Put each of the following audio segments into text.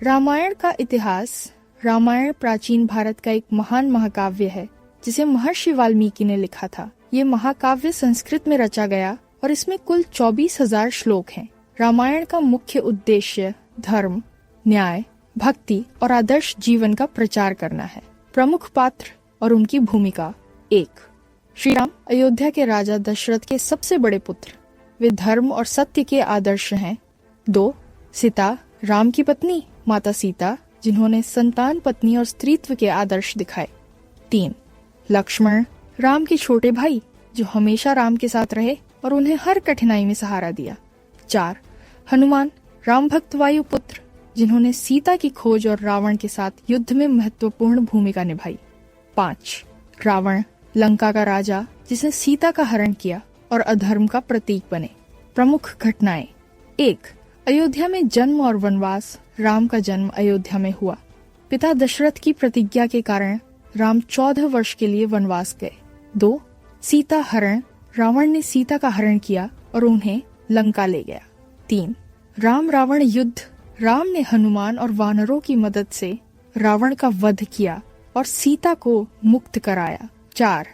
रामायण का इतिहास। रामायण प्राचीन भारत का एक महान महाकाव्य है जिसे महर्षि वाल्मीकि ने लिखा था। ये महाकाव्य संस्कृत में रचा गया और इसमें कुल 24,000 श्लोक हैं। रामायण का मुख्य उद्देश्य धर्म, न्याय, भक्ति और आदर्श जीवन का प्रचार करना है। प्रमुख पात्र और उनकी भूमिका। 1. श्री राम अयोध्या के राजा दशरथ के सबसे बड़े पुत्र। वे धर्म और सत्य के आदर्श हैं। 2. सीता, राम की पत्नी माता सीता, जिन्होंने संतान, पत्नी और स्त्रीत्व के आदर्श दिखाए। 3. लक्ष्मण, राम के छोटे भाई, जो हमेशा राम के साथ रहे और उन्हें हर कठिनाई में सहारा दिया। 4. हनुमान, राम भक्त वायु पुत्र, जिन्होंने सीता की खोज और रावण के साथ युद्ध में महत्वपूर्ण भूमिका निभाई। 5. रावण, लंका का राजा, जिसने सीता का हरण किया और अधर्म का प्रतीक बने। प्रमुख घटनाएं। 1. अयोध्या में जन्म और वनवास। राम का जन्म अयोध्या में हुआ। पिता दशरथ की प्रतिज्ञा के कारण राम 14 वर्ष के लिए वनवास गए। 2. सीता हरण। रावण ने सीता का हरण किया और उन्हें लंका ले गया। 3. राम रावण युद्ध। राम ने हनुमान और वानरों की मदद से रावण का वध किया और सीता को मुक्त कराया। 4.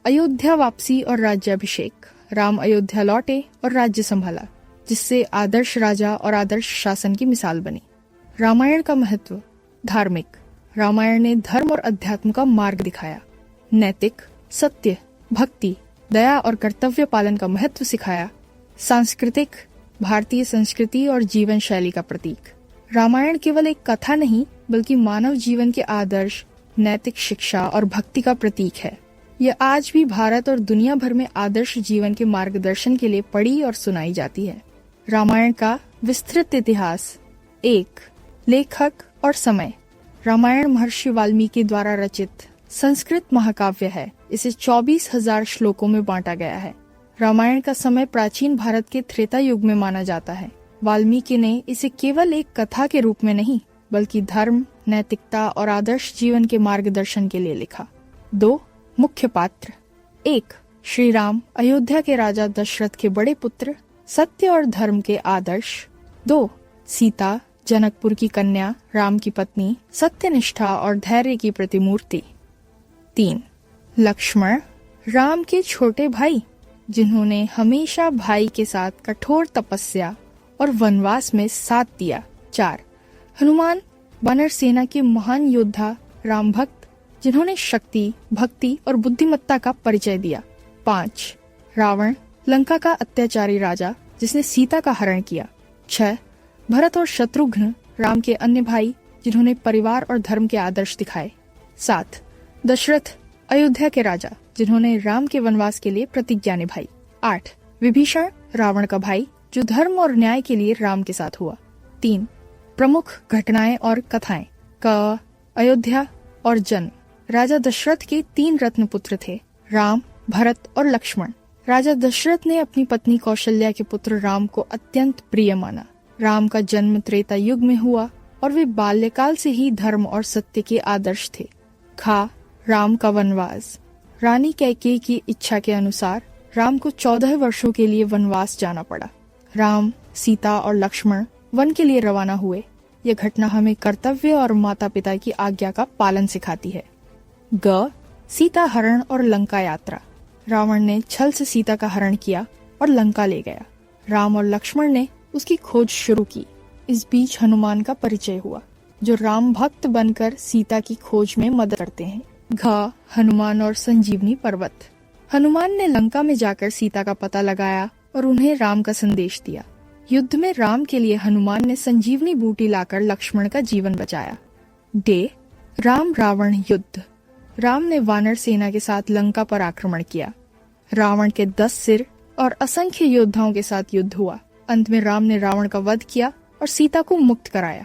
अयोध्या वापसी और राज्याभिषेक। राम अयोध्या लौटे और राज्य संभाला, जिससे आदर्श राजा और आदर्श शासन की मिसाल बनी। रामायण का महत्व। धार्मिक। रामायण ने धर्म और अध्यात्म का मार्ग दिखाया। नैतिक। सत्य, भक्ति, दया और कर्तव्य पालन का महत्व सिखाया। सांस्कृतिक। भारतीय संस्कृति और जीवन शैली का प्रतीक। रामायण केवल एक कथा नहीं, बल्कि मानव जीवन के आदर्श, नैतिक शिक्षा और भक्ति का प्रतीक है। यह आज भी भारत और दुनिया भर में आदर्श जीवन के मार्गदर्शन के लिए पढ़ी और सुनाई जाती है। रामायण का विस्तृत इतिहास। 1. लेखक और समय। रामायण महर्षि वाल्मीकि द्वारा रचित संस्कृत महाकाव्य है। इसे 24,000 श्लोकों में बांटा गया है। रामायण का समय प्राचीन भारत के त्रेता युग में माना जाता है। वाल्मीकि ने इसे केवल एक कथा के रूप में नहीं, बल्कि धर्म, नैतिकता और आदर्श जीवन के मार्गदर्शन के लिए लिखा। 2. मुख्य पात्र। 1. श्री राम, अयोध्या के राजा दशरथ के बड़े पुत्र, सत्य और धर्म के आदर्श। 2. सीता, जनकपुर की कन्या, राम की पत्नी, सत्यनिष्ठा और धैर्य की प्रतिमूर्ति। 3. लक्ष्मण, राम के छोटे भाई, जिन्होंने हमेशा भाई के साथ कठोर तपस्या और वनवास में साथ दिया। 4. हनुमान, वानर सेना के महान योद्धा, राम भक्त, जिन्होंने शक्ति, भक्ति और बुद्धिमत्ता का परिचय दिया। 5. रावण, लंका का अत्याचारी राजा, जिसने सीता का हरण किया। 6. भरत और शत्रुघ्न, राम के अन्य भाई, जिन्होंने परिवार और धर्म के आदर्श दिखाए। 7. दशरथ, अयोध्या के राजा, जिन्होंने राम के वनवास के लिए प्रतिज्ञा निभाई। 8. विभीषण, रावण का भाई, जो धर्म और न्याय के लिए राम के साथ हुआ। 3. प्रमुख घटनाएं और कथाएं। क. अयोध्या और जन्म। राजा दशरथ के 3 रत्न पुत्र थे, राम, भरत और लक्ष्मण। राजा दशरथ ने अपनी पत्नी कौशल्या के पुत्र राम को अत्यंत प्रिय माना। राम का जन्म त्रेता युग में हुआ और वे बाल्यकाल से ही धर्म और सत्य के आदर्श थे। खा. राम का वनवास। रानी कैकेयी की इच्छा के अनुसार राम को 14 वर्षों के लिए वनवास जाना पड़ा। राम, सीता और लक्ष्मण वन के लिए रवाना हुए। यह घटना हमें कर्तव्य और माता पिता की आज्ञा का पालन सिखाती है। ग. सीता हरण और लंका यात्रा। रावण ने छल से सीता का हरण किया और लंका ले गया। राम और लक्ष्मण ने उसकी खोज शुरू की। इस बीच हनुमान का परिचय हुआ, जो राम भक्त बनकर सीता की खोज में मदद करते हैं। घ. हनुमान और संजीवनी पर्वत। हनुमान ने लंका में जाकर सीता का पता लगाया और उन्हें राम का संदेश दिया। युद्ध में राम के लिए हनुमान ने संजीवनी बूटी लाकर लक्ष्मण का जीवन बचाया। डे. राम रावण युद्ध। राम ने वानर सेना के साथ लंका पर आक्रमण किया। रावण के 10 सिर और असंख्य योद्धाओं के साथ युद्ध हुआ। अंत में राम ने रावण का वध किया और सीता को मुक्त कराया।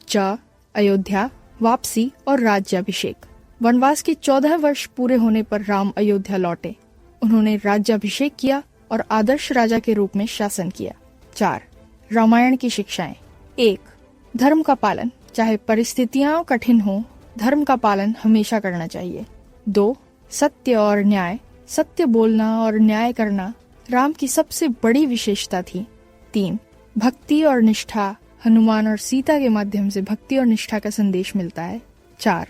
च. अयोध्या, वापसी और राज्याभिषेक। वनवास के 14 वर्ष पूरे होने पर राम अयोध्या लौटे। उन्होंने राज्याभिषेक किया और आदर्श राजा के रूप में शासन किया। 4. रामायण की शिक्षाएं। 1. धर्म का पालन। चाहे परिस्थितियां कठिन हो, धर्म का पालन हमेशा करना चाहिए। 2. सत्य और न्याय। सत्य बोलना और न्याय करना राम की सबसे बड़ी विशेषता थी। 3. भक्ति और निष्ठा। हनुमान और सीता के माध्यम से भक्ति और निष्ठा का संदेश मिलता है। 4.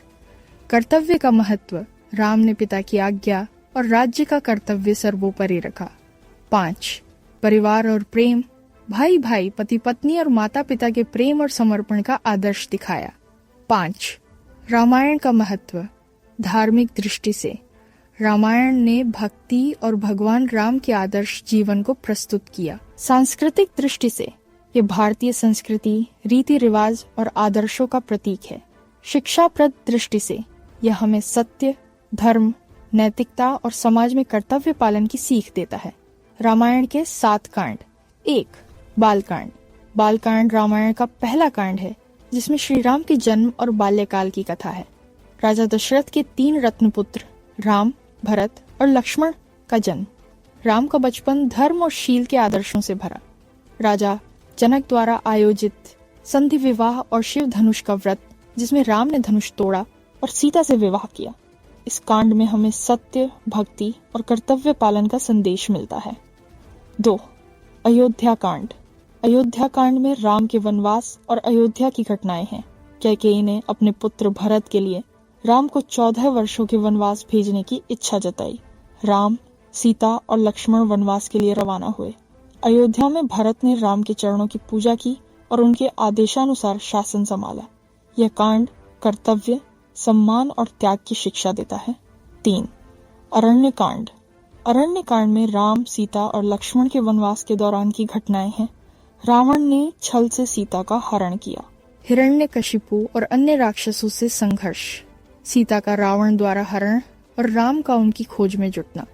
कर्तव्य का महत्व, राम ने पिता की आज्ञा और राज्य का कर्तव्य सर्वोपरि रखा। 5. परिवार और प्रेम, भाई भाई, पति पत्नी और माता पिता के प्रेम और समर्पण का आदर्श दिखाया। 5. रामायण का महत्व, धार्मिक दृष्टि से रामायण ने भक्ति और भगवान राम के आदर्श जीवन को प्रस्तुत किया। सांस्कृतिक दृष्टि से ये भारतीय संस्कृति, रीति रिवाज और आदर्शों का प्रतीक है। शिक्षाप्रद दृष्टि से यह हमें सत्य, धर्म, नैतिकता और समाज में कर्तव्य पालन की सीख देता है। रामायण के 7 कांड। 1. बालकांड। बालकांड रामायण का पहला कांड है जिसमें श्री राम के जन्म और बाल्यकाल की कथा है। राजा दशरथ के 3 रत्नपुत्र राम, भरत और लक्ष्मण का जन्म। राम का बचपन धर्म और शील के आदर्शों से भरा। राजा जनक द्वारा आयोजित संधि विवाह और शिव धनुष का व्रत जिसमें राम ने धनुष तोड़ा और सीता से विवाह किया। इस कांड में हमें सत्य, भक्ति और कर्तव्य पालन का संदेश मिलता है। 2. अयोध्या कांड। अयोध्या कांड में राम के वनवास और अयोध्या की घटनाएं हैं। कैकेयी ने अपने पुत्र भरत के लिए राम को 14 वर्षों के वनवास भेजने की इच्छा जताई। राम, सीता और लक्ष्मण वनवास के लिए रवाना हुए। अयोध्या में भरत ने राम के चरणों की पूजा की और उनके आदेशानुसार शासन संभाला। यह कांड कर्तव्य, सम्मान और त्याग की शिक्षा देता है। 3. अरण्य कांड। अरण्य कांड में राम, सीता और लक्ष्मण के वनवास के दौरान की घटनाएं हैं। रावण ने छल से सीता का हरण किया। हिरण्यकशिपु और अन्य राक्षसों से संघर्ष। सीता का रावण द्वारा हरण और राम का उनकी खोज में जुटना।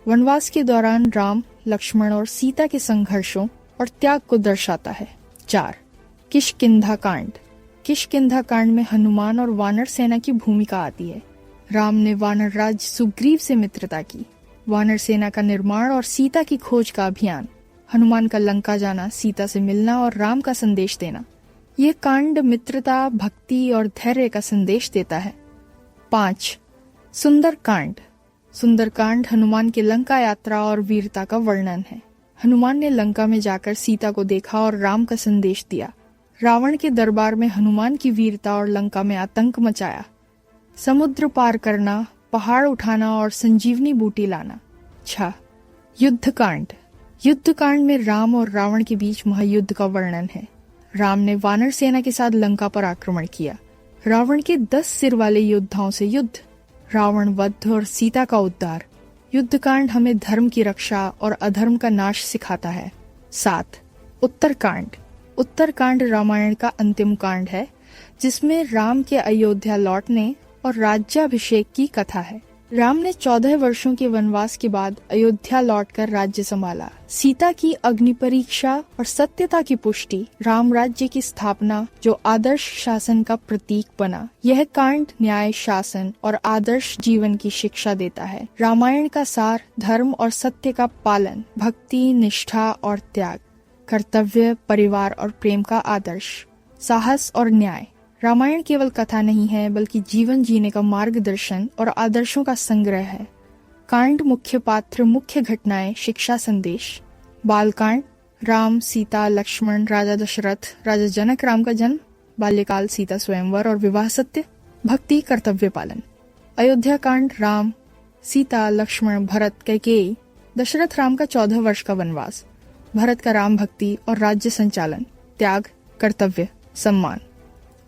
वनवास के दौरान राम, लक्ष्मण और सीता के संघर्षों और त्याग को दर्शाता है। 4. किष्किंधा कांड। किष्किंधा कांड में हनुमान और वानर सेना की भूमिका आती है। राम ने वानर राज सुग्रीव से मित्रता की। वानर सेना का निर्माण और सीता की खोज का अभियान। हनुमान का लंका जाना, सीता से मिलना और राम का संदेश देना। ये कांड मित्रता, भक्ति और धैर्य का संदेश देता है। 5. सुंदरकांड। सुंदरकांड हनुमान की लंका यात्रा और वीरता का वर्णन है। हनुमान ने लंका में जाकर सीता को देखा और राम का संदेश दिया। रावण के दरबार में हनुमान की वीरता और लंका में आतंक मचाया। समुद्र पार करना, पहाड़ उठाना और संजीवनी बूटी लाना। 6. युद्धकांड। युद्धकांड में राम और रावण के बीच महायुद्ध का वर्णन है। राम ने वानर सेना के साथ लंका पर आक्रमण किया। रावण के 10 सिर वाले योद्धाओं से युद्ध। रावण वध और सीता का उद्धार। युद्धकांड हमें धर्म की रक्षा और अधर्म का नाश सिखाता है। 7. उत्तरकांड। उत्तरकांड रामायण का अंतिम कांड है जिसमें राम के अयोध्या लौटने और राज्याभिषेक की कथा है। राम ने 14 वर्षों के वनवास के बाद अयोध्या लौटकर राज्य संभाला। सीता की अग्नि परीक्षा और सत्यता की पुष्टि, राम राज्य की स्थापना जो आदर्श शासन का प्रतीक बना। यह कांड न्याय, शासन और आदर्श जीवन की शिक्षा देता है। रामायण का सार धर्म और सत्य का पालन, भक्ति, निष्ठा और त्याग, कर्तव्य, परिवार और प्रेम का आदर्श, साहस और न्याय। रामायण केवल कथा नहीं है बल्कि जीवन जीने का मार्गदर्शन और आदर्शों का संग्रह है। कांड, मुख्य पात्र, मुख्य घटनाएं, शिक्षा, संदेश। बालकांड, राम, सीता, लक्ष्मण, राजा दशरथ, राजा जनक, राम का जन्म, बाल्यकाल, सीता स्वयंवर और विवाह सत्य, भक्ति, कर्तव्य पालन। अयोध्या कांड, राम, सीता, लक्ष्मण, भरत, कैकेयी, दशरथ, राम का 14 वर्ष का वनवास, भरत का राम भक्ति और राज्य संचालन, त्याग, कर्तव्य, सम्मान।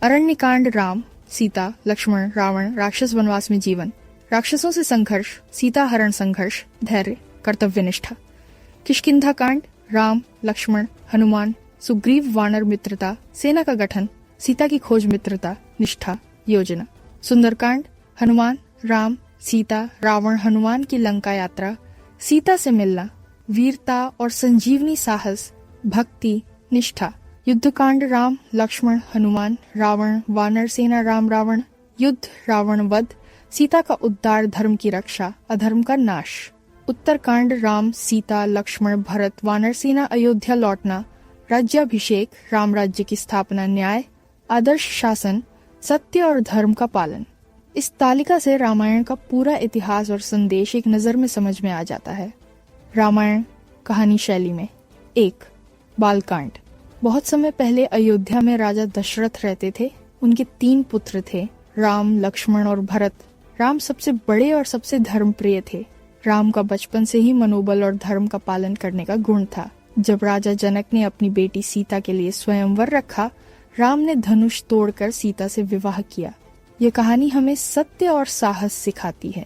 अरण्य कांड, राम, सीता, लक्ष्मण, रावण, राक्षस वनवास में जीवन, राक्षसों से संघर्ष, सीता हरण संघर्ष, धैर्य, कर्तव्य, निष्ठा। किष्किंधा कांड, राम, लक्ष्मण, हनुमान, सुग्रीव, वानर मित्रता, सेना का गठन, सीता की खोज, मित्रता, निष्ठा, योजना। सुंदरकांड, हनुमान, राम, सीता, रावण, हनुमान की लंका यात्रा, सीता से मिलना, वीरता और संजीवनी, साहस, भक्ति, निष्ठा। युद्धकांड, राम, लक्ष्मण, हनुमान, रावण, वानर सेना, राम, रावण, युद्ध, रावण वध, सीता का उद्धार, धर्म की रक्षा, अधर्म का नाश। उत्तरकांड, राम, सीता, लक्ष्मण, भरत, वानर सेना, अयोध्या लौटना, राज्याभिषेक, राम राज्य की स्थापना, न्याय, आदर्श शासन, सत्य और धर्म का पालन। इस तालिका से रामायण का पूरा इतिहास और संदेश एक नजर में समझ में आ जाता है। रामायण कहानी शैली में। 1. बालकांड। बहुत समय पहले अयोध्या में राजा दशरथ रहते थे। उनके 3 पुत्र थे, राम, लक्ष्मण और भरत। राम सबसे बड़े और सबसे धर्मप्रिय थे। राम का बचपन से ही मनोबल और धर्म का पालन करने का गुण था। जब राजा जनक ने अपनी बेटी सीता के लिए स्वयंवर रखा, राम ने धनुष तोड़कर सीता से विवाह किया। यह कहानी हमें सत्य और साहस सिखाती है।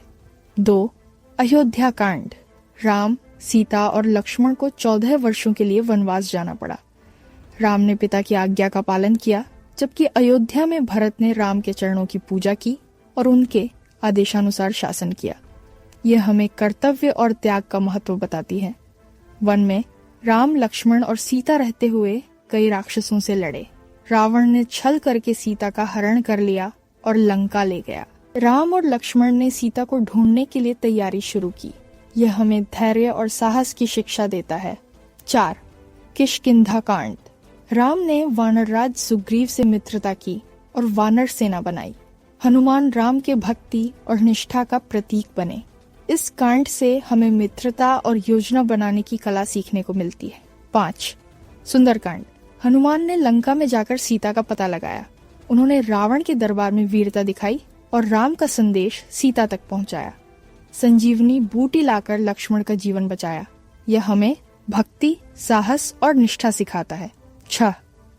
2. अयोध्या कांड। राम, सीता और लक्ष्मण को 14 वर्षों के लिए वनवास जाना पड़ा। राम ने पिता की आज्ञा का पालन किया, जबकि अयोध्या में भरत ने राम के चरणों की पूजा की और उनके आदेशानुसार शासन किया। यह हमें कर्तव्य और त्याग का महत्व बताती है। वन में राम, लक्ष्मण और सीता रहते हुए कई राक्षसों से लड़े। रावण ने छल करके सीता का हरण कर लिया और लंका ले गया। राम और लक्ष्मण ने सीता को ढूंढने के लिए तैयारी शुरू की। यह हमें धैर्य और साहस की शिक्षा देता है। 4. किष्किंधा कांड। राम ने वानरराज सुग्रीव से मित्रता की और वानर सेना बनाई। हनुमान राम के भक्ति और निष्ठा का प्रतीक बने। इस कांड से हमें मित्रता और योजना बनाने की कला सीखने को मिलती है। 5. सुंदरकांड। हनुमान ने लंका में जाकर सीता का पता लगाया। उन्होंने रावण के दरबार में वीरता दिखाई और राम का संदेश सीता तक पहुंचाया। संजीवनी बूटी लाकर लक्ष्मण का जीवन बचाया। यह हमें भक्ति, साहस और निष्ठा सिखाता है। 6.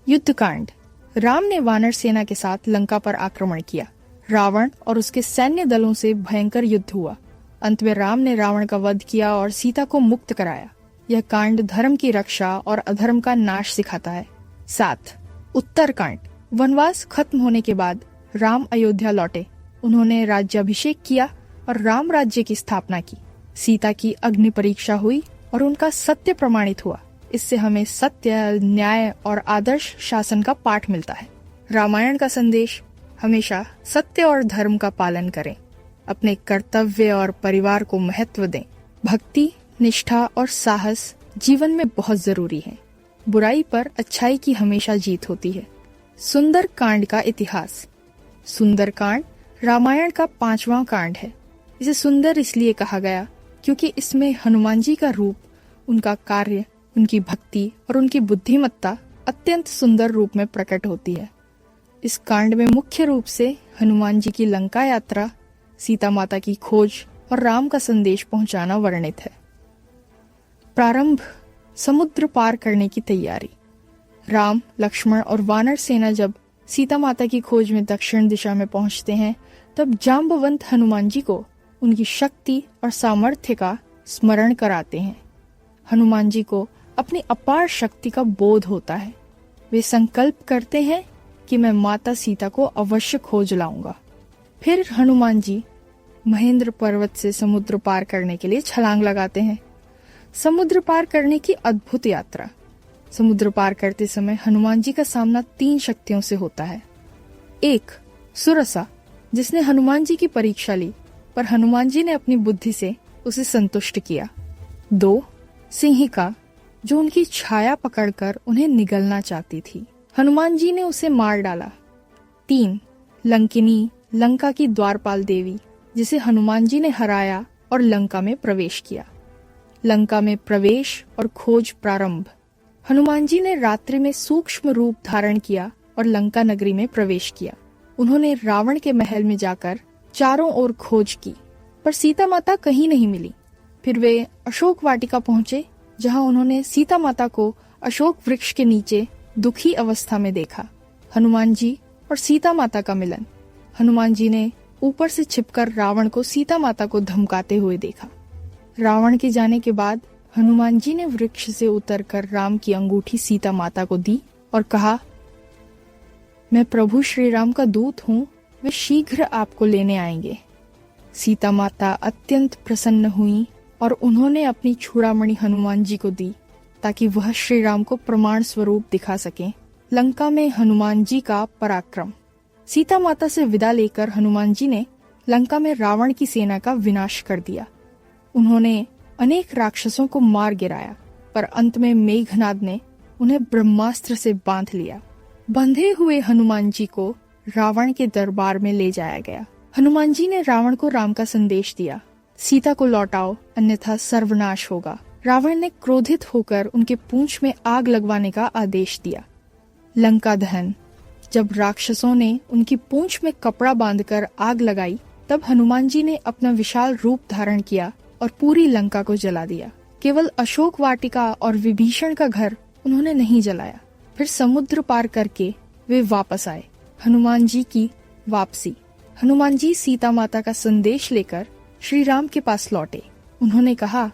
युद्ध कांड। राम ने वानर सेना के साथ लंका पर आक्रमण किया। रावण और उसके सैन्य दलों से भयंकर युद्ध हुआ। अंत में राम ने रावण का वध किया और सीता को मुक्त कराया। यह कांड धर्म की रक्षा और अधर्म का नाश सिखाता है। 7. उत्तरकांड। वनवास खत्म होने के बाद राम अयोध्या लौटे। उन्होंने राज्याभिषेक किया और राम राज्य की स्थापना की। सीता की अग्नि परीक्षा हुई और उनका सत्य प्रमाणित हुआ। इससे हमें सत्य, न्याय और आदर्श शासन का पाठ मिलता है। रामायण का संदेश हमेशा सत्य और धर्म का पालन करें, अपने कर्तव्य और परिवार को महत्व दें। भक्ति, निष्ठा और साहस जीवन में बहुत जरूरी है। बुराई पर अच्छाई की हमेशा जीत होती है। सुंदर कांड का इतिहास। सुंदर कांड रामायण का 5वां कांड है। इसे सुंदर इसलिए कहा गया क्योंकि इसमें हनुमान जी का रूप, उनका कार्य, उनकी भक्ति और उनकी बुद्धिमत्ता अत्यंत सुंदर रूप में प्रकट होती है। इस कांड में मुख्य रूप से हनुमान जी की लंका यात्रा, सीता माता की खोज और राम का संदेश पहुंचाना वर्णित है। प्रारंभ। समुद्र पार करने की तैयारी। राम, लक्ष्मण और वानर सेना जब सीता माता की खोज में दक्षिण दिशा में पहुंचते हैं, तब जांबवंत हनुमान जी को उनकी शक्ति और सामर्थ्य का स्मरण कराते हैं। हनुमान जी को अपनी अपार शक्ति का बोध होता है। वे संकल्प करते हैं कि मैं माता सीता को अवश्य खोज लाऊंगा। फिर हनुमान जी महेंद्र पर्वत से समुद्र पार करने के लिए छलांग लगाते हैं। समुद्र पार करने की अद्भुत यात्रा। समुद्र पार करते समय हनुमान जी का सामना 3 शक्तियों से होता है। 1. सुरसा, जिसने हनुमान जी की परीक्षा ली, पर हनुमान जी ने अपनी बुद्धि से उसे संतुष्ट किया। 2. सिंहिका, जो उनकी छाया पकड़कर उन्हें निगलना चाहती थी। हनुमान जी ने उसे मार डाला। 3. लंकिनी, लंका की द्वारपाल देवी, जिसे हनुमान जी ने हराया और लंका में प्रवेश किया। लंका में प्रवेश और खोज प्रारंभ। हनुमान जी ने रात्रि में सूक्ष्म रूप धारण किया और लंका नगरी में प्रवेश किया। उन्होंने रावण के महल में जाकर चारों ओर खोज की, पर सीता माता कहीं नहीं मिली। फिर वे अशोक वाटिका पहुंचे, जहां उन्होंने सीता माता को अशोक वृक्ष के नीचे दुखी अवस्था में देखा। हनुमान जी और सीता माता का मिलन। हनुमान जी ने ऊपर से छिपकर रावण को सीता माता को धमकाते हुए देखा। रावण के जाने के बाद हनुमान जी ने वृक्ष से उतरकर राम की अंगूठी सीता माता को दी और कहा, मैं प्रभु श्री राम का दूत हूँ, वे शीघ्र आपको लेने आएंगे। सीता माता अत्यंत प्रसन्न हुई और उन्होंने अपनी चूड़ामणि हनुमान जी को दी ताकि वह श्री राम को प्रमाण स्वरूप दिखा सकें। लंका में हनुमान जी का पराक्रम। सीता माता से विदा लेकर हनुमान जी ने लंका में रावण की सेना का विनाश कर दिया। उन्होंने अनेक राक्षसों को मार गिराया, पर अंत में मेघनाद ने उन्हें ब्रह्मास्त्र से बांध लिया। बंधे हुए हनुमान जी को रावण के दरबार में ले जाया गया। हनुमान जी ने रावण को राम का संदेश दिया, सीता को लौटाओ अन्यथा सर्वनाश होगा। रावण ने क्रोधित होकर उनके पूंछ में आग लगवाने का आदेश दिया। लंका दहन। जब राक्षसों ने उनकी पूंछ में कपड़ा बांधकर आग लगाई, तब हनुमान जी ने अपना विशाल रूप धारण किया और पूरी लंका को जला दिया। केवल अशोक वाटिका और विभीषण का घर उन्होंने नहीं जलाया। फिर समुद्र पार करके वे वापस आए। हनुमान जी की वापसी। हनुमान जी सीता माता का संदेश लेकर श्री राम के पास लौटे। उन्होंने कहा,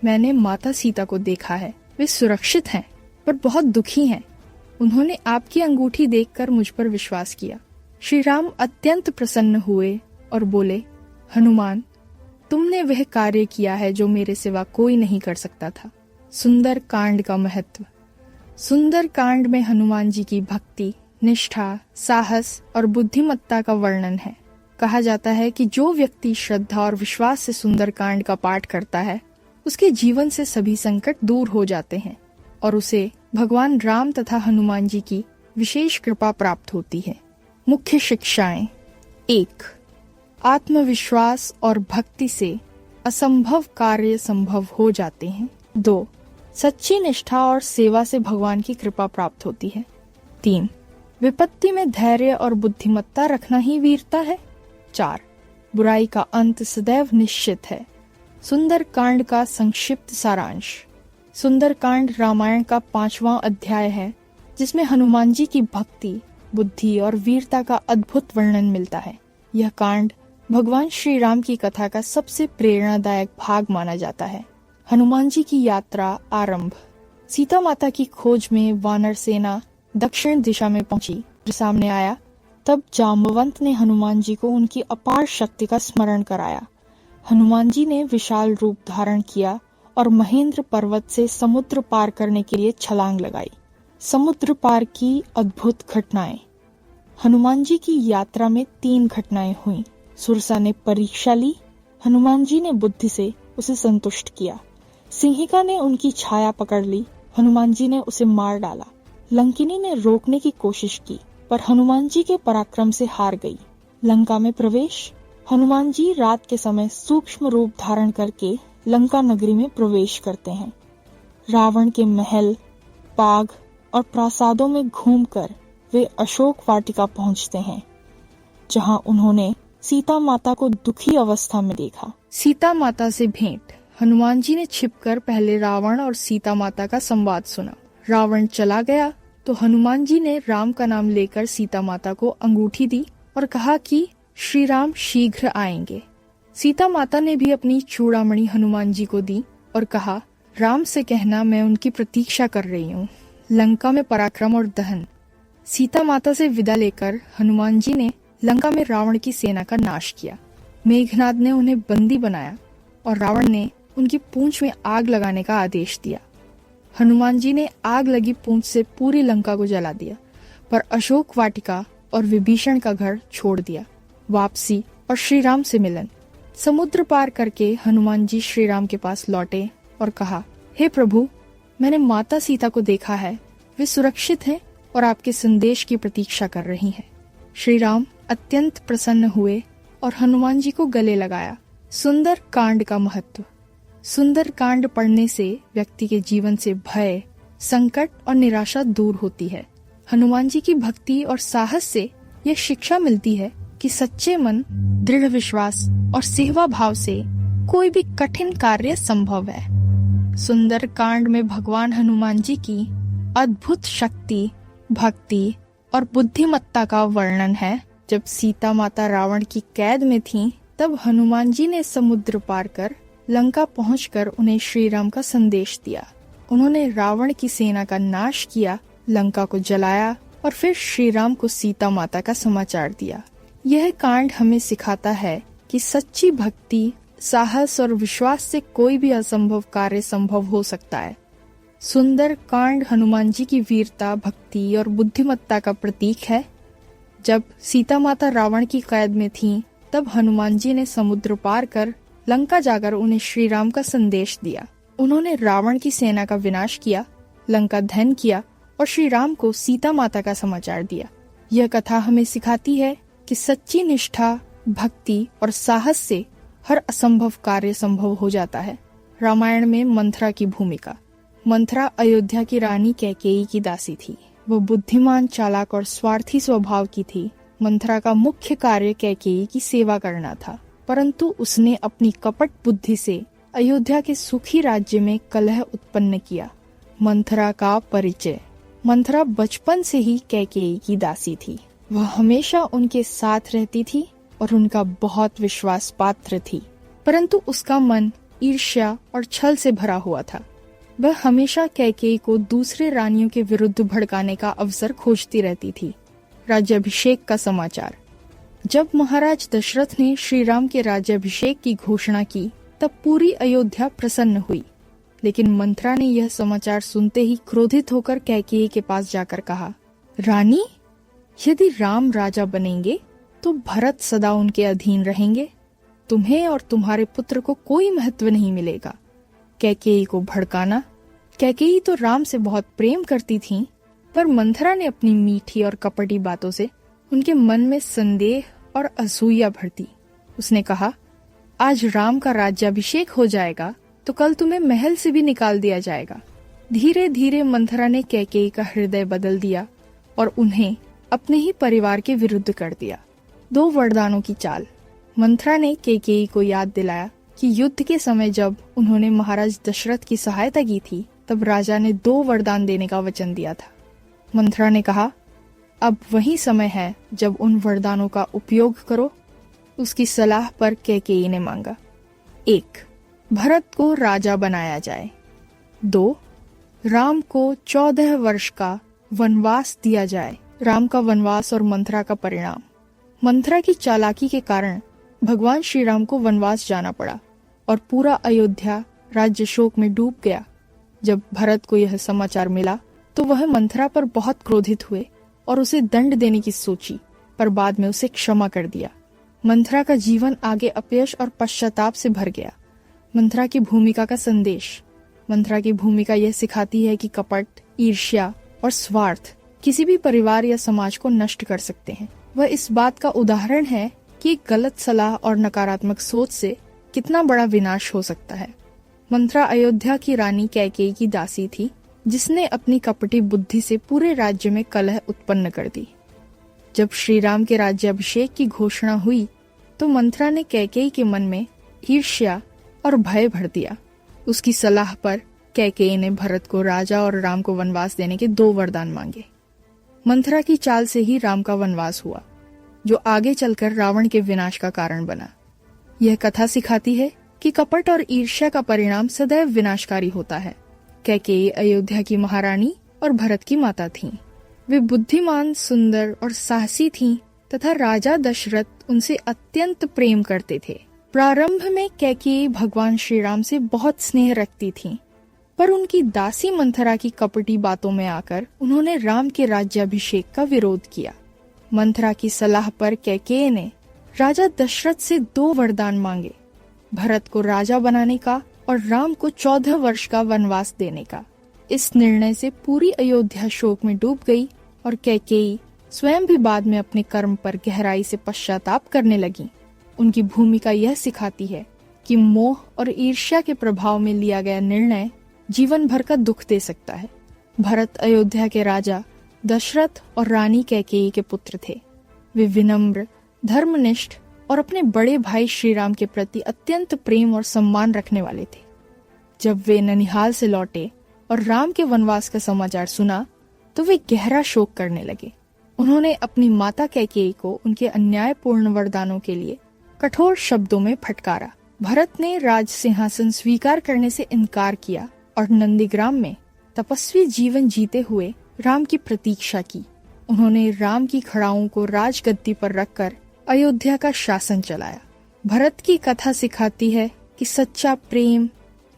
मैंने माता सीता को देखा है, वे सुरक्षित हैं, पर बहुत दुखी हैं। उन्होंने आपकी अंगूठी देखकर मुझ पर विश्वास किया। श्री राम अत्यंत प्रसन्न हुए और बोले, हनुमान, तुमने वह कार्य किया है जो मेरे सिवा कोई नहीं कर सकता था। सुंदर कांड का महत्व। सुंदर कांड में हनुमान जी की भक्ति, निष्ठा, साहस और बुद्धिमत्ता का वर्णन है। कहा जाता है कि जो व्यक्ति श्रद्धा और विश्वास से सुंदर कांड का पाठ करता है, उसके जीवन से सभी संकट दूर हो जाते हैं और उसे भगवान राम तथा हनुमान जी की विशेष कृपा प्राप्त होती है। मुख्य शिक्षाएं। 1. आत्मविश्वास और भक्ति से असंभव कार्य संभव हो जाते हैं। 2. सच्ची निष्ठा और सेवा से भगवान की कृपा प्राप्त होती है। 3. विपत्ति में धैर्य और बुद्धिमत्ता रखना ही वीरता है। 4. बुराई का अंत सदैव निश्चित है। सुंदर कांड का संक्षिप्त सारांश। सुंदर कांड रामायण का 5वां अध्याय है, जिसमें हनुमान जी की भक्ति, बुद्धि और वीरता का अद्भुत वर्णन मिलता है। यह कांड भगवान श्री राम की कथा का सबसे प्रेरणादायक भाग माना जाता है। हनुमान जी की यात्रा आरंभ। सीता माता की खोज में वानर सेना दक्षिण दिशा में पहुंची। सामने आया, तब जाम्बवंत ने हनुमान जी को उनकी अपार शक्ति का स्मरण कराया। हनुमान जी ने विशाल रूप धारण किया और महेंद्र पर्वत से समुद्र पार करने के लिए छलांग लगाई। समुद्र पार की अद्भुत घटनाएं। हनुमान जी की यात्रा में 3 घटनाएं हुई। सुरसा ने परीक्षा ली। हनुमान जी ने बुद्धि से उसे संतुष्ट किया। सिंहिका ने उनकी छाया पकड़ ली। हनुमान जी ने उसे मार डाला। लंकिनी ने रोकने की कोशिश की, पर हनुमान जी के पराक्रम से हार गई। लंका में प्रवेश। हनुमान जी रात के समय सूक्ष्म रूप धारण करके लंका नगरी में प्रवेश करते हैं। रावण के महल, बाग और प्रासादों में घूमकर वे अशोक वाटिका पहुंचते हैं, जहां उन्होंने सीता माता को दुखी अवस्था में देखा। सीता माता से भेंट। हनुमान जी ने छिपकर पहले रावण और सीता माता का संवाद सुना। रावण चला गया तो हनुमान जी ने राम का नाम लेकर सीता माता को अंगूठी दी और कहा कि श्री राम शीघ्र आएंगे। सीता माता ने भी अपनी चूड़ामणि हनुमान जी को दी और कहा, राम से कहना मैं उनकी प्रतीक्षा कर रही हूँ। लंका में पराक्रम और दहन। सीता माता से विदा लेकर हनुमान जी ने लंका में रावण की सेना का नाश किया। मेघनाद ने उन्हें बंदी बनाया और रावण ने उनकी पूंछ में आग लगाने का आदेश दिया। हनुमान जी ने आग लगी पूंछ से पूरी लंका को जला दिया, पर अशोक वाटिका और विभीषण का घर छोड़ दिया। वापसी और श्री राम से मिलन। समुद्र पार करके हनुमान जी श्री राम के पास लौटे और कहा, हे प्रभु, मैंने माता सीता को देखा है, वे सुरक्षित हैं और आपके संदेश की प्रतीक्षा कर रही हैं। श्री राम अत्यंत प्रसन्न हुए और हनुमान जी को गले लगाया। सुंदर कांड का महत्व। सुंदर कांड पढ़ने से व्यक्ति के जीवन से भय, संकट और निराशा दूर होती है। हनुमान जी की भक्ति और साहस से यह शिक्षा मिलती है कि सच्चे मन, दृढ़ विश्वास और सेवा भाव से कोई भी कठिन कार्य संभव है। सुंदर कांड में भगवान हनुमान जी की अद्भुत शक्ति, भक्ति और बुद्धिमत्ता का वर्णन है। जब सीता माता रावण की कैद में थीं, तब हनुमान जी ने समुद्र पार कर लंका पहुंचकर उन्हें श्री राम का संदेश दिया। उन्होंने रावण की सेना का नाश किया, लंका को जलाया और फिर श्री राम को सीता माता का समाचार दिया। यह कांड हमें सिखाता है कि सच्ची भक्ति, साहस और विश्वास से कोई भी असंभव कार्य संभव हो सकता है। सुंदर कांड हनुमान जी की वीरता, भक्ति और बुद्धिमत्ता का प्रतीक है। जब सीता माता रावण की कैद में थीं, तब हनुमान जी ने समुद्र पार कर लंका जाकर उन्हें श्री राम का संदेश दिया। उन्होंने रावण की सेना का विनाश किया, लंका दहन किया और श्री राम को सीता माता का समाचार दिया। यह कथा हमें सिखाती है कि सच्ची निष्ठा, भक्ति और साहस से हर असंभव कार्य संभव हो जाता है। रामायण में मंथरा की भूमिका। मंथरा अयोध्या की रानी कैकेयी की दासी थी। वो बुद्धिमान, चालाक और स्वार्थी स्वभाव की थी। मंथरा का मुख्य कार्य कैकेयी की सेवा करना था, परंतु उसने अपनी कपट बुद्धि से अयोध्या के सुखी राज्य में कलह उत्पन्न किया। मंथरा का परिचय। मंथरा बचपन से ही कैकेयी की दासी थी। वह हमेशा उनके साथ रहती थी और उनका बहुत विश्वास पात्र थी, परंतु उसका मन ईर्ष्या और छल से भरा हुआ था। वह हमेशा कैकेयी को दूसरे रानियों के विरुद्ध भड़काने का अवसर खोजती रहती थी। राज्याभिषेक का समाचार। जब महाराज दशरथ ने श्री राम के राज्याभिषेक की घोषणा की, तब पूरी अयोध्या प्रसन्न हुई। लेकिन मंथरा ने यह समाचार सुनते ही क्रोधित होकर कैकेयी के पास जाकर कहा, रानी, यदि राम राजा बनेंगे तो भरत सदा उनके अधीन रहेंगे। तुम्हें और तुम्हारे पुत्र को कोई महत्व नहीं मिलेगा। कैकेयी को भड़काना। कैकेयी तो राम से बहुत प्रेम करती थीं, पर मंथरा ने अपनी मीठी और कपटी बातों से उनके मन में संदेह और असूया भर दी। उसने कहा, आज राम का राज्याभिषेक हो जाएगा तो कल तुम्हें महल से भी निकाल दिया जाएगा। धीरे धीरे मंथरा ने कैकेयी का हृदय बदल दिया और उन्हें अपने ही परिवार के विरुद्ध कर दिया। 2 वरदानों की चाल। मंथरा ने कैकेयी को याद दिलाया कि युद्ध के समय जब उन्होंने महाराज दशरथ की सहायता की थी, तब राजा ने 2 वरदान देने का वचन दिया था। मंथरा ने कहा, अब वही समय है जब उन वरदानों का उपयोग करो। उसकी सलाह पर कैकेयी ने मांगा। 1. भरत को राजा बनाया जाए। 2. राम को 14 वर्ष का वनवास दिया जाए। राम का वनवास और मंथरा का परिणाम। मंथरा की चालाकी के कारण भगवान श्री राम को वनवास जाना पड़ा और पूरा अयोध्या राज्य शोक में डूब गया। जब भरत को यह समाचार मिला तो वह मंथरा पर बहुत क्रोधित हुए और उसे दंड देने की सोची, पर बाद में उसे क्षमा कर दिया। मंथरा का जीवन आगे अपयश और पश्चाताप से भर गया। मंथरा की भूमिका का संदेश। मंथरा की भूमिका यह सिखाती है कि कपट, ईर्ष्या और स्वार्थ किसी भी परिवार या समाज को नष्ट कर सकते हैं। वह इस बात का उदाहरण है कि एक गलत सलाह और नकारात्मक सोच से कितना बड़ा विनाश हो सकता है। मंथरा अयोध्या की रानी कैकेयी की दासी थी, जिसने अपनी कपटी बुद्धि से पूरे राज्य में कलह उत्पन्न कर दी। जब श्री राम के राज्याभिषेक की घोषणा हुई तो मंथरा ने कैकेयी के मन में ईर्ष्या और भय भर दिया। उसकी सलाह पर कैकेयी ने भरत को राजा और राम को वनवास देने के 2 वरदान मांगे। मंथरा की चाल से ही राम का वनवास हुआ, जो आगे चलकर रावण के विनाश का कारण बना। यह कथा सिखाती है कि कपट और ईर्ष्या का परिणाम सदैव विनाशकारी होता है। कैकेयी अयोध्या की महारानी और भरत की माता थीं। वे बुद्धिमान, सुंदर और साहसी थीं तथा राजा दशरथ उनसे अत्यंत प्रेम करते थे। प्रारंभ में कैकेयी भगवान श्री राम से बहुत स्नेह रखती थीं, पर उनकी दासी मंथरा की कपटी बातों में आकर उन्होंने राम के राज्याभिषेक का विरोध किया। मंथरा की सलाह पर कैकेयी ने राजा दशरथ से 2 वरदान मांगे, भरत को राजा बनाने का और राम को 14 वर्ष का वनवास देने का। इस निर्णय से पूरी अयोध्या शोक में डूब गई और कैकेयी स्वयं भी बाद में अपने कर्म पर गहराई से पश्चाताप करने लगी। उनकी भूमिका यह सिखाती है कि मोह और ईर्ष्या के प्रभाव में लिया गया निर्णय जीवन भर का दुख दे सकता है। भरत अयोध्या के राजा दशरथ और रानी कैकेयी के पुत्र थे। वे विनम्र, धर्मनिष्ठ और अपने बड़े भाई श्री राम के प्रति अत्यंत प्रेम और सम्मान रखने वाले थे। जब वे ननिहाल से लौटे और राम के वनवास का समाचार सुना तो वे गहरा शोक करने लगे। उन्होंने अपनी माता कैकेयी को उनके अन्यायपूर्ण वरदानों के लिए कठोर शब्दों में फटकारा। भरत ने राज सिंहासन स्वीकार करने से इनकार किया और नंदीग्राम में तपस्वी जीवन जीते हुए राम की प्रतीक्षा की। उन्होंने राम की खड़ाओं को राजगद्दी पर रखकर अयोध्या का शासन चलाया। भरत की कथा सिखाती है कि सच्चा प्रेम,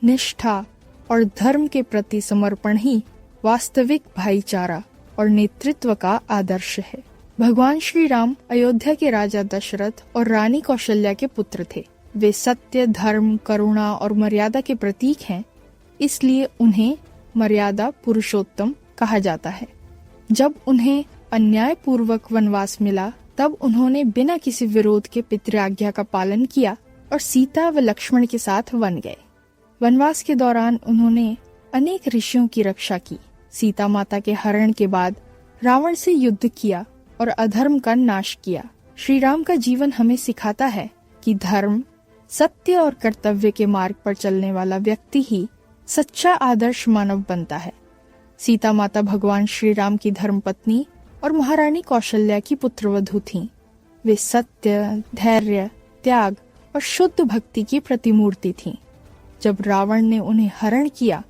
निष्ठा और धर्म के प्रति समर्पण ही वास्तविक भाईचारा और नेतृत्व का आदर्श है। भगवान श्री राम अयोध्या के राजा दशरथ और रानी कौशल्या के पुत्र थे। वे सत्य, धर्म, करुणा और मर्यादा के प्रतीक हैं, इसलिए उन्हें मर्यादा पुरुषोत्तम कहा जाता है। जब उन्हें अन्यायपूर्वक वनवास मिला तब उन्होंने बिना किसी विरोध के पितृआज्ञा का पालन किया और सीता व लक्ष्मण के साथ वन गए। वनवास के दौरान उन्होंने अनेक ऋषियों की रक्षा की। सीता माता के हरण के बाद रावण से युद्ध किया और अधर्म का नाश किया। श्री राम का जीवन हमें सिखाता है कि धर्म, सत्य और कर्तव्य के मार्ग पर चलने वाला व्यक्ति ही सच्चा आदर्श मानव बनता है। सीता माता भगवान श्री राम की धर्मपत्नी और महारानी कौशल्या की पुत्रवधू थीं। वे सत्य, धैर्य, त्याग और शुद्ध भक्ति की प्रतिमूर्ति थीं। जब रावण ने उन्हें हरण किया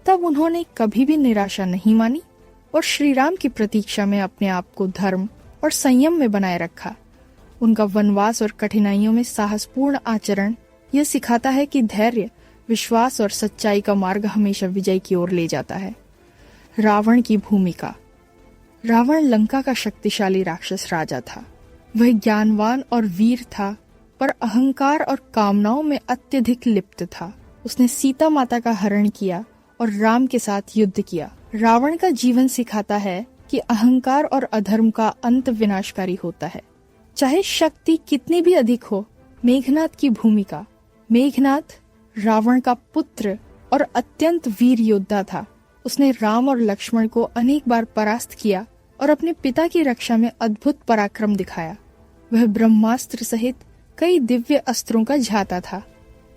तब उन्होंने कभी भी निराशा नहीं मानी और श्री राम की प्रतीक्षा में अपने आप को धर्म और संयम में बनाए रखा। उनका वनवास और कठिनाइयों में साहसपूर्ण आचरण यह सिखाता है कि धैर्य, विश्वास और सच्चाई का मार्ग हमेशा विजय की ओर ले जाता है। रावण की भूमिका। रावण लंका का शक्तिशाली राक्षस राजा था। वह ज्ञानवान और वीर था, पर अहंकार और कामनाओं में अत्यधिक लिप्त था। उसने सीता माता का हरण किया और राम के साथ युद्ध किया। रावण का जीवन सिखाता है कि अहंकार और अधर्म का अंत विनाशकारी होता है, चाहे शक्ति कितनी भी अधिक हो। मेघनाद की भूमिका। मेघनाद रावण का पुत्र और अत्यंत वीर योद्धा था। उसने राम और लक्ष्मण को अनेक बार परास्त किया और अपने पिता की रक्षा में अद्भुत पराक्रम दिखाया। वह ब्रह्मास्त्र सहित कई दिव्य अस्त्रों का झाता था।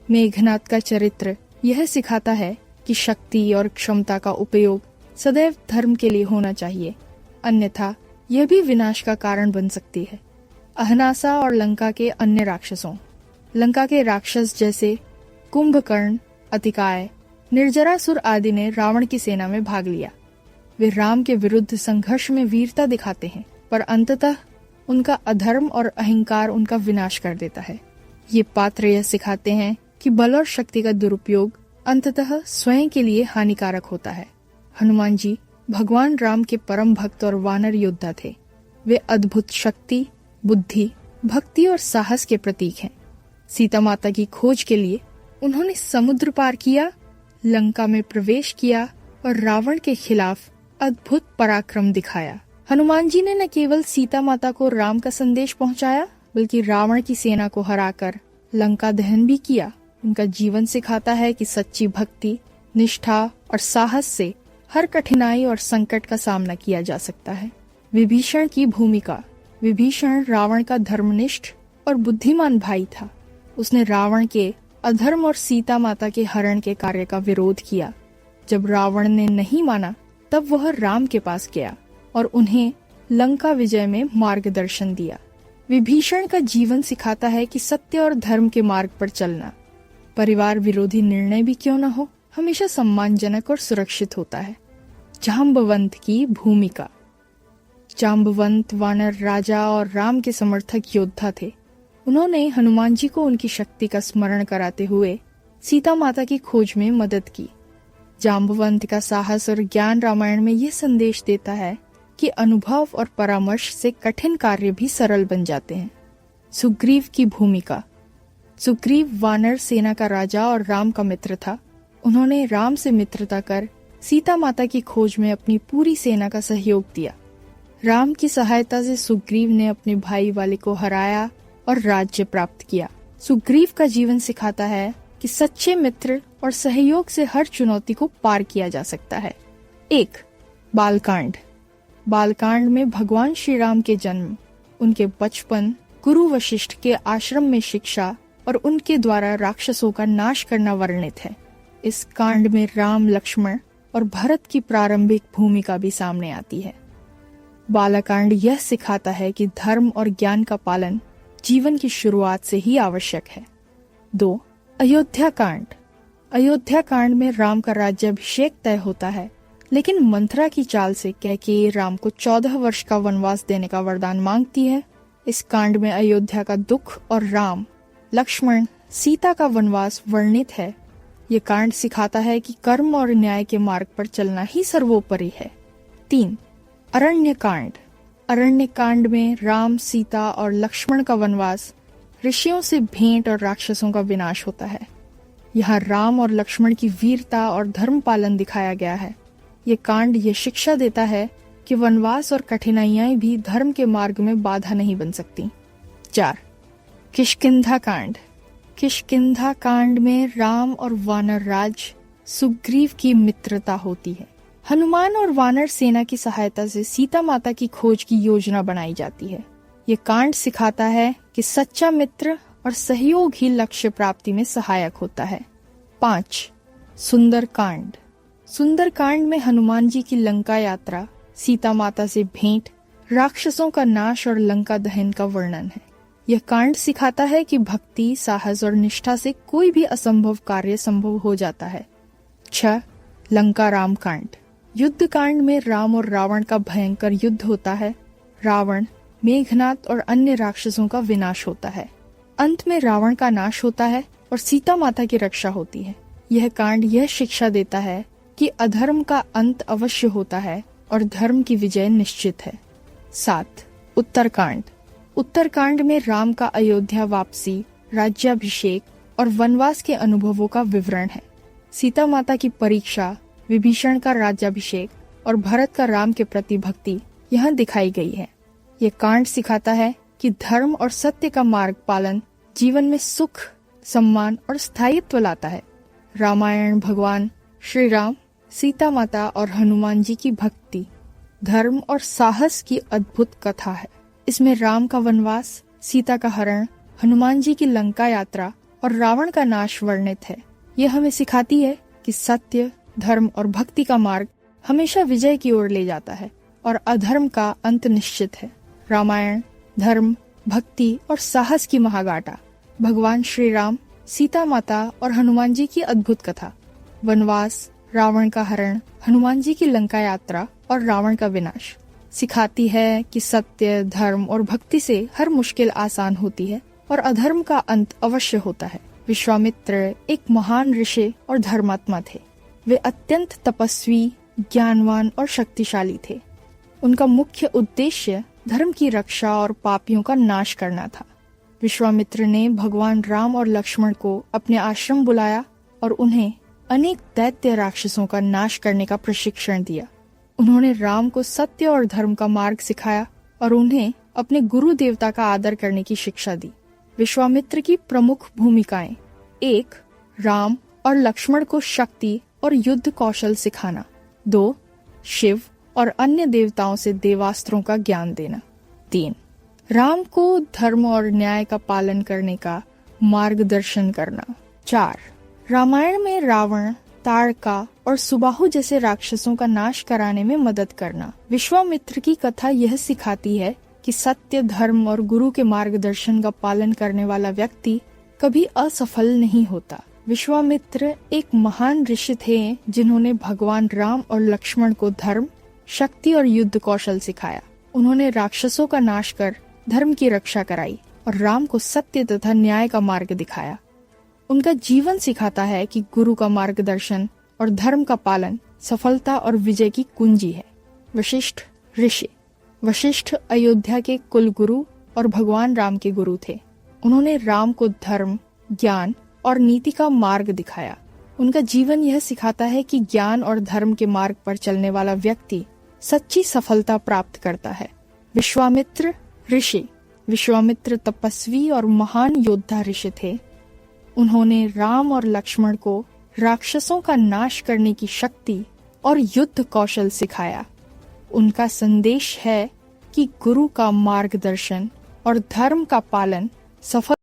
मेघनाद का चरित्र यह सिखाता है कि शक्ति और क्षमता का उपयोग सदैव धर्म के लिए होना चाहिए, अन्यथा यह भी विनाश का कारण बन सकती है। अहनासा और लंका के अन्य राक्षसों। लंका के राक्षस जैसे कुंभकर्ण, अतिकाय, निर्जरासुर आदि ने रावण की सेना में भाग लिया। वे राम के विरुद्ध संघर्ष में वीरता दिखाते हैं, पर अंततः उनका अधर्म और अहंकार उनका विनाश कर देता है। ये पात्र यह सिखाते हैं कि बल और शक्ति का दुरुपयोग अंततः स्वयं के लिए हानिकारक होता है। हनुमान जी भगवान राम के परम भक्त और वानर योद्धा थे। वे अद्भुत शक्ति, बुद्धि, भक्ति और साहस के प्रतीक हैं। सीता माता की खोज के लिए उन्होंने समुद्र पार किया, लंका में प्रवेश किया और रावण के खिलाफ अद्भुत पराक्रम दिखाया। हनुमान जी ने न केवल सीता माता को राम का संदेश पहुंचाया, बल्कि रावण की सेना को हराकर लंका दहन भी किया। उनका जीवन सिखाता है कि सच्ची भक्ति, निष्ठा और साहस से हर कठिनाई और संकट का सामना किया जा सकता है। विभीषण की भूमिका। विभीषण रावण का धर्मनिष्ठ और बुद्धिमान भाई था। उसने रावण के अधर्म और सीता माता के हरण के कार्य का विरोध किया। जब रावण ने नहीं माना, तब वह राम के पास गया और उन्हें लंका विजय में मार्गदर्शन दिया। विभीषण का जीवन सिखाता है कि सत्य और धर्म के मार्ग पर चलना, परिवार विरोधी निर्णय भी क्यों न हो, हमेशा सम्मानजनक और सुरक्षित होता है। जाम्बवंत की भूमिका। जाम्बवंत वानर राजा और राम के समर्थक योद्धा थे। उन्होंने हनुमान जी को उनकी शक्ति का स्मरण कराते हुए सीता माता की खोज में मदद की। जाम्बवंत का साहस और ज्ञान रामायण में यह संदेश देता है कि अनुभव और परामर्श से कठिन कार्य भी सरल बन जाते हैं। सुग्रीव की भूमिका। सुग्रीव वानर सेना का राजा और राम का मित्र था। उन्होंने राम से मित्रता कर सीता माता की खोज में अपनी पूरी सेना का सहयोग दिया। राम की सहायता से सुग्रीव ने अपने भाई वाले को हराया और राज्य प्राप्त किया। सुग्रीव का जीवन सिखाता है कि सच्चे मित्र और सहयोग से हर चुनौती को पार किया जा सकता है। 1. बालकांड। बालकांड में भगवान श्री राम के जन्म, उनके बचपन, गुरु वशिष्ठ के आश्रम में शिक्षा और उनके द्वारा राक्षसों का नाश करना वर्णित है। इस कांड में राम, लक्ष्मण और भरत की प्रारंभिक भूमिका भी सामने आती है। बालकांड यह सिखाता है कि धर्म और ज्ञान का पालन जीवन की शुरुआत से ही आवश्यक है। 2. अयोध्या कांड। अयोध्या कांड में राम का राज्याभिषेक तय होता है, लेकिन मंथरा की चाल से कैकेयी राम को 14 वर्ष का वनवास देने का वरदान मांगती है। इस कांड में अयोध्या का दुख और राम, लक्ष्मण, सीता का वनवास वर्णित है। ये कांड सिखाता है कि कर्म और न्याय के मार्ग पर चलना ही सर्वोपरि है। 3. अरण्य कांड। अरण्य कांड में राम, सीता और लक्ष्मण का वनवास, ऋषियों से भेंट और राक्षसों का विनाश होता है। यहाँ राम और लक्ष्मण की वीरता और धर्म पालन दिखाया गया है। ये कांड ये शिक्षा देता है कि वनवास और कठिनाइयां भी धर्म के मार्ग में बाधा नहीं बन सकती। 4. किष्किंधा कांड। किष्किंधा कांड में राम और वानर राज सुग्रीव की मित्रता होती है। हनुमान और वानर सेना की सहायता से सीता माता की खोज की योजना बनाई जाती है। ये कांड सिखाता है कि सच्चा मित्र और सहयोग ही लक्ष्य प्राप्ति में सहायक होता है। 5. सुंदर कांड। सुंदर कांड में हनुमान जी की लंका यात्रा, सीता माता से भेंट, राक्षसों का नाश और लंका दहन का वर्णन है। यह कांड सिखाता है कि भक्ति, साहस और निष्ठा से कोई भी असंभव कार्य संभव हो जाता है। 6. लंका राम कांड। युद्ध कांड में राम और रावण का भयंकर युद्ध होता है। रावण, मेघनाद और अन्य राक्षसों का विनाश होता है। अंत में रावण का नाश होता है और सीता माता की रक्षा होती है। यह कांड यह शिक्षा देता है कि अधर्म का अंत अवश्य होता है और धर्म की विजय निश्चित है। 7. उत्तरकांड। उत्तरकांड में राम का अयोध्या वापसी, राज्याभिषेक और वनवास के अनुभवों का विवरण है। सीता माता की परीक्षा, विभीषण का राज्याभिषेक और भरत का राम के प्रति भक्ति यहाँ दिखाई गई है। ये कांड सिखाता है कि धर्म और सत्य का मार्ग पालन जीवन में सुख, सम्मान और स्थायित्व लाता है। रामायण भगवान श्री राम, सीता माता और हनुमान जी की भक्ति, धर्म और साहस की अद्भुत कथा है। इसमें राम का वनवास, सीता का हरण, हनुमान जी की लंका यात्रा और रावण का नाश वर्णित है। यह हमें सिखाती है कि सत्य, धर्म और भक्ति का मार्ग हमेशा विजय की ओर ले जाता है और अधर्म का अंत निश्चित है। रामायण धर्म, भक्ति और साहस की महागाथा, भगवान श्री राम, सीता माता और हनुमान जी की अद्भुत कथा, वनवास, रावण का हरण, हनुमान जी की लंका यात्रा और रावण का विनाश सिखाती है कि सत्य, धर्म और भक्ति से हर मुश्किल आसान होती है और अधर्म का अंत अवश्य होता है। विश्वामित्र एक महान ऋषि और धर्मात्मा थे। वे अत्यंत तपस्वी, ज्ञानवान और शक्तिशाली थे। उनका मुख्य उद्देश्य धर्म की रक्षा और पापियों का नाश करना था। विश्वामित्र ने भगवान राम और लक्ष्मण को अपने आश्रम बुलाया और उन्हें अनेक दैत्य राक्षसों का नाश करने का प्रशिक्षण दिया। उन्होंने राम को सत्य और धर्म का मार्ग सिखाया और उन्हें अपने गुरु देवता का आदर करने की शिक्षा दी। विश्वामित्र की प्रमुख भूमिकाएं: 1. राम और लक्ष्मण को शक्ति और युद्ध कौशल सिखाना। 2. शिव और अन्य देवताओं से देवास्त्रों का ज्ञान देना। 3. राम को धर्म और न्याय का पालन करने का मार्गदर्शन करना। 4. रामायण में रावण, ताड़का और सुबाहु जैसे राक्षसों का नाश कराने में मदद करना। विश्वामित्र की कथा यह सिखाती है कि सत्य, धर्म और गुरु के मार्गदर्शन का पालन करने वाला व्यक्ति कभी असफल नहीं होता। विश्वामित्र एक महान ऋषि थे जिन्होंने भगवान राम और लक्ष्मण को धर्म, शक्ति और युद्ध कौशल सिखाया। उन्होंने राक्षसों का नाश कर धर्म की रक्षा कराई और राम को सत्य तथा न्याय का मार्ग दिखाया। उनका जीवन सिखाता है कि गुरु का मार्गदर्शन और धर्म का पालन सफलता और विजय की कुंजी है। वशिष्ठ ऋषि। वशिष्ठ अयोध्या के कुल गुरु और भगवान राम के गुरु थे। उन्होंने राम को धर्म, ज्ञान और नीति का मार्ग दिखाया। उनका जीवन यह सिखाता है कि ज्ञान और धर्म के मार्ग पर चलने वाला व्यक्ति सच्ची सफलता प्राप्त करता है। विश्वामित्र ऋषि। विश्वामित्र तपस्वी और महान योद्धा ऋषि थे। उन्होंने राम और लक्ष्मण को राक्षसों का नाश करने की शक्ति और युद्ध कौशल सिखाया। उनका संदेश है कि गुरु का मार्गदर्शन और धर्म का पालन सफल